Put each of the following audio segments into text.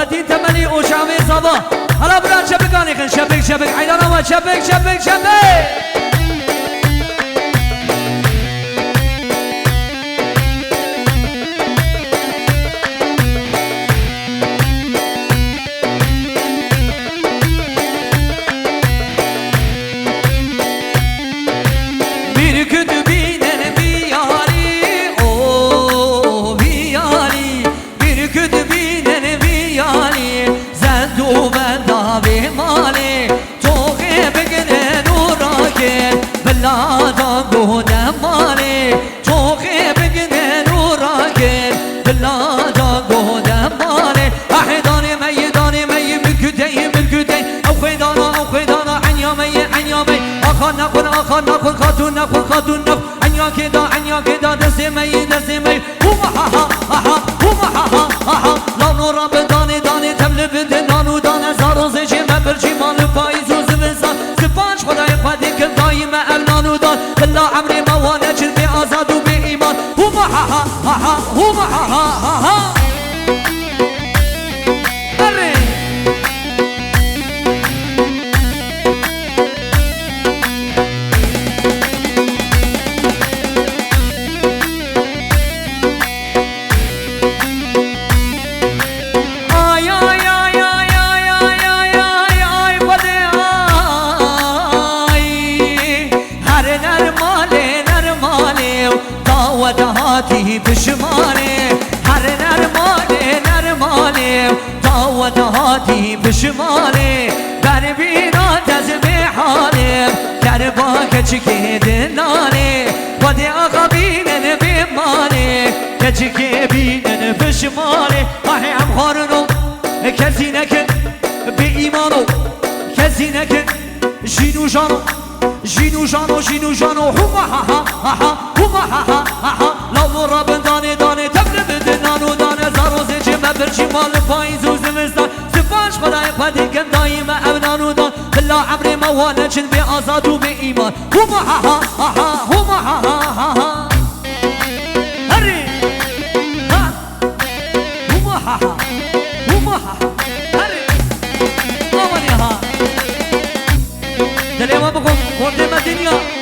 ولدي تملي وشامي صبا هلا برا شبكاني خن شبك شبك عيدانا وشبك شبك شبك ناخذ خاتون ناخذ خاتون ناخذ عنيا كدا دسمي دسمي هما ها ها ها هما ها ها ها لا نورا بداني داني تبل بدنانو دانا زارو زيجي مبرجي مال فايز وزمزان سبانش خداي خديك دايما اولانو دان بالله عمري ما وانا جربي ازاد وبايمان هما ها ها ها هما ها ها ها بشمالي هر نرمالي طاوت هاتي بشمالي دربينا تزمي حالي دربا كچكي دلالي ودي اقابينن بمالي كچكي بينن بشمالي احي عم خارنو كزينكن بإيمانو كزينكن جينو جانو هما ها ها ها هما ها ها ها لو رب داني تبل بدنانو دانه زارو زيجي مبرجي مال فايز وزمستان سفاش خداي خديك دايما اونانو دان بالله عمري ما وانا جن بآزاد وبإيمان هما ها ها ها هما ها ها ها هري ها هما ها ها هما ها هري اماني ها دلي ما بكم ورد مدينة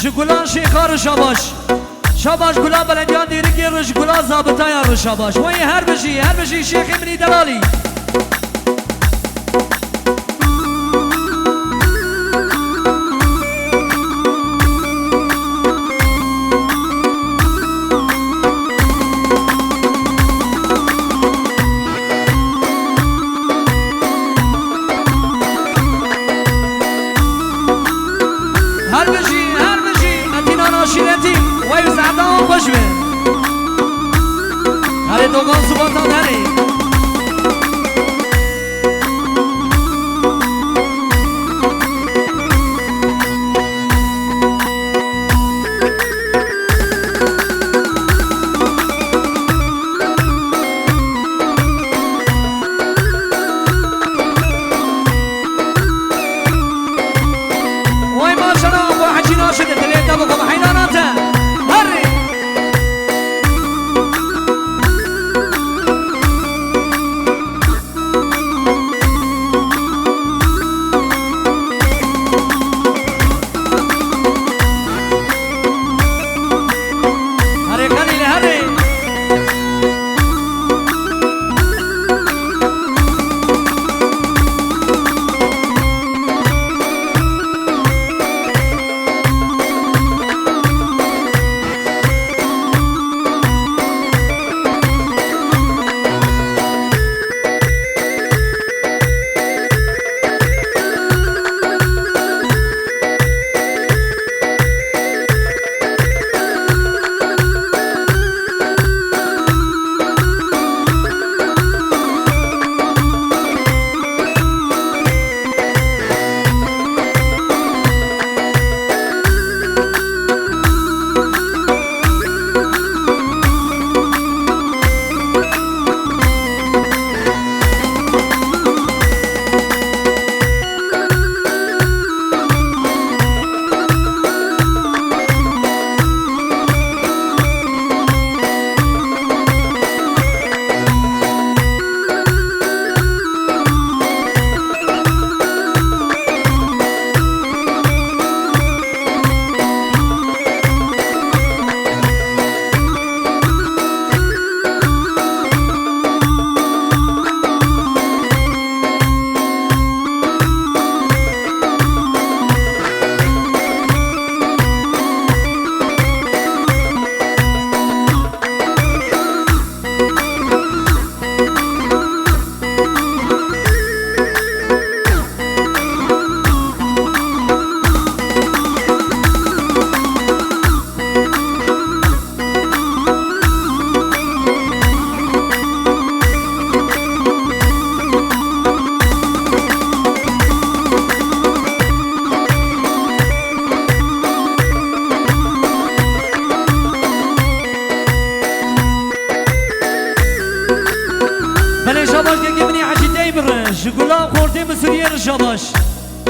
جگولان شیخار شاباش گلان بلندیان دیرگی رش گلان زابطایان رو شاباش وی هر بشی شیخ منی دلالی هره دوگان سباتان هره وای ماشاءالله واحد جنا شده تلیتا بکم حیداناته هره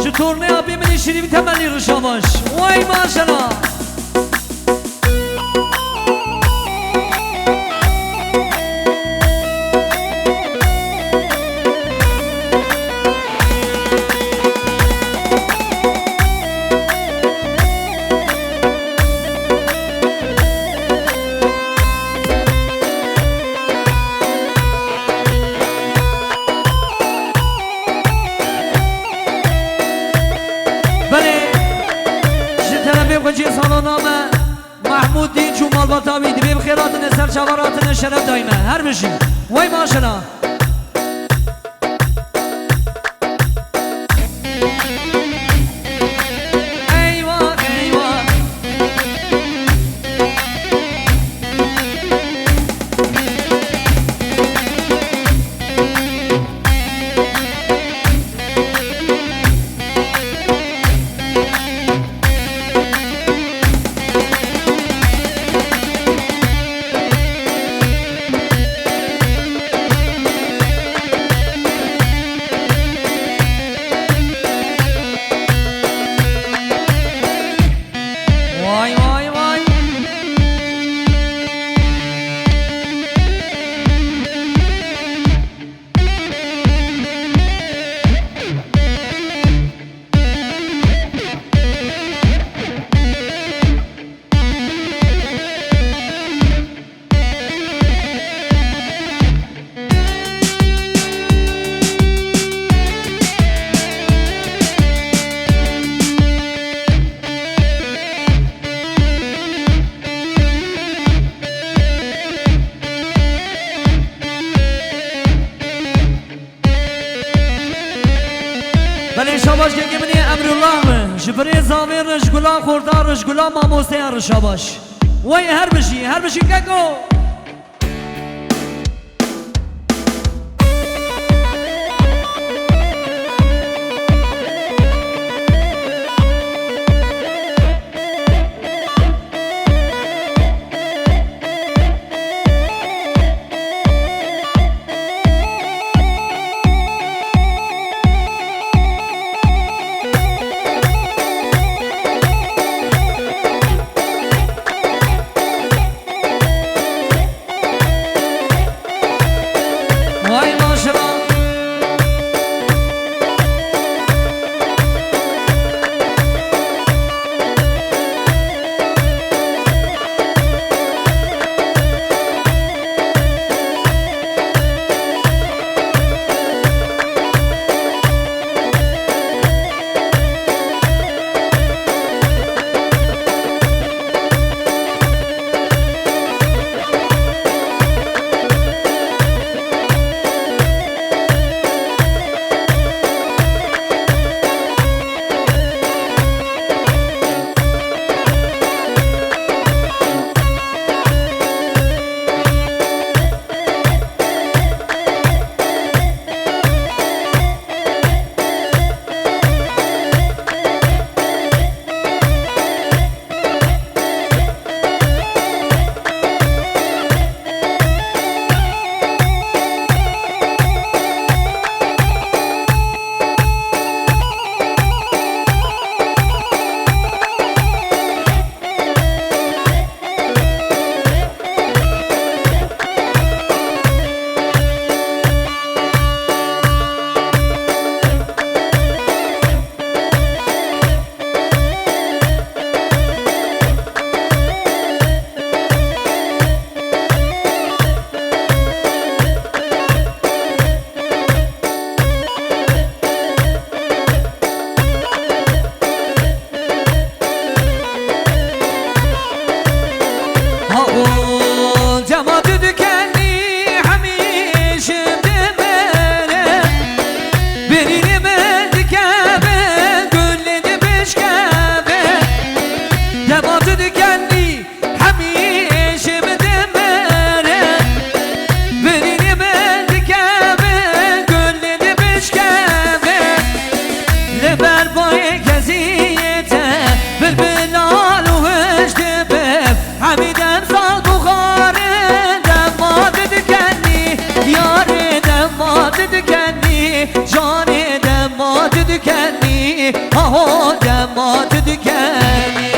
شطورني أبي من الشريف تملي رشابش وای ماشالله محمود دین چون مال بطاوی دبی بخیراتن سر چواراتن شرف دایمه هر بشی وای ماشالله شاباش که منی امرالله جبری زاویر رشگلا خوردار رشگلا ماموسه رشاباش وای هر بشی که گو جان دمات دکنی آهو دمات دکنی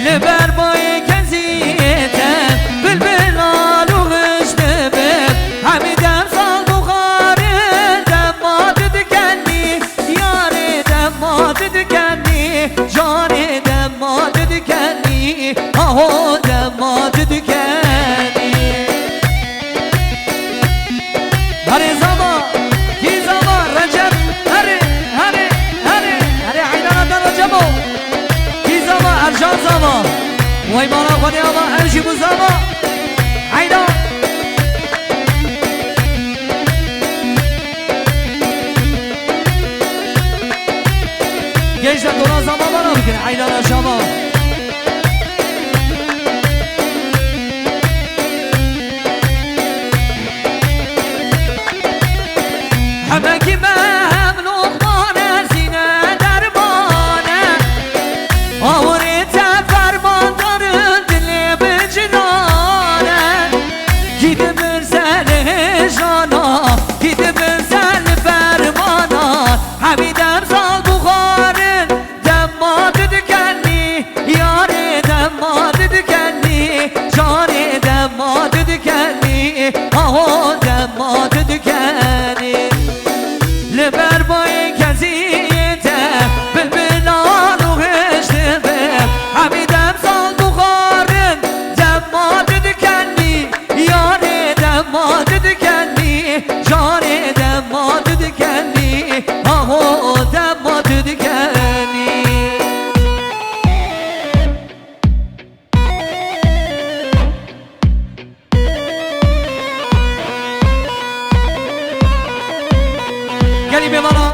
لبر بای کزیتم بلبلال و غشت بب همیدم سال بخاره دمات دکنی یار دمات دکنی جان دمات دکنی آهو دمات دکنی هره زمان کی زمان رجب هره عیدان در رجبو کی زمان ارجان زمان وای مالا خودی اما ارجی بو زمان عیدان گیش در دوران زمان برا بکنه عیدان شما همه کی ممنوع مانه زینه درمانه آوری فرمان دارن دل به جنانه گیده برزل جانا گیده برزل فرمانا همیدم سال بخارن دمات دکنی یار دمات دکنی جان دمات دکنی آهو دمات دکنی لبر بای کزیته بلبلان و هشت بب همیدم سال بخارن دمات دکنی یار دمات دکنی جان دمات دکنی آهو دمات دکنی گلی بمانا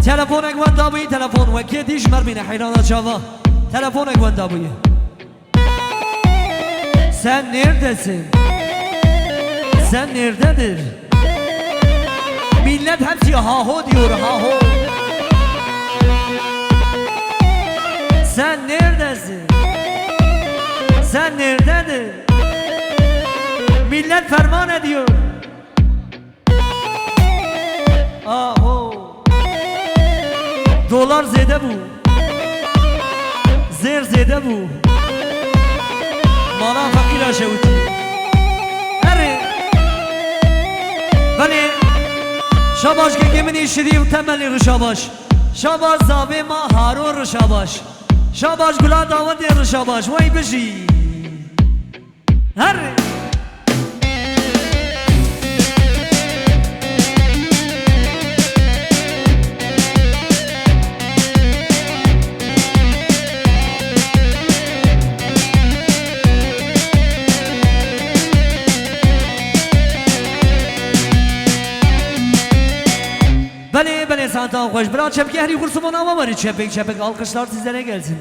تلفون اگوان دابوی تلفون وکی دیش مرمینه حیرانات شوا تلفون اگوان دابوی sen neredesin sen nerededir millet hepsi haho diyor haho sen neredesin sen nerededir millet ferman ediyor آهو دلار زده بو زر زده بو مالا فقیر شوتی اره ولی شاباش که گمینی شدی و تملی رو شاباش شاباش زابه ما هارو رو شاباش شاباش گلا داوت رو شاباش وای بشی اره Bale santan hoş. Bırak çepki her yukarısı bana ama var. Çepek alkışlar sizlere gelsin.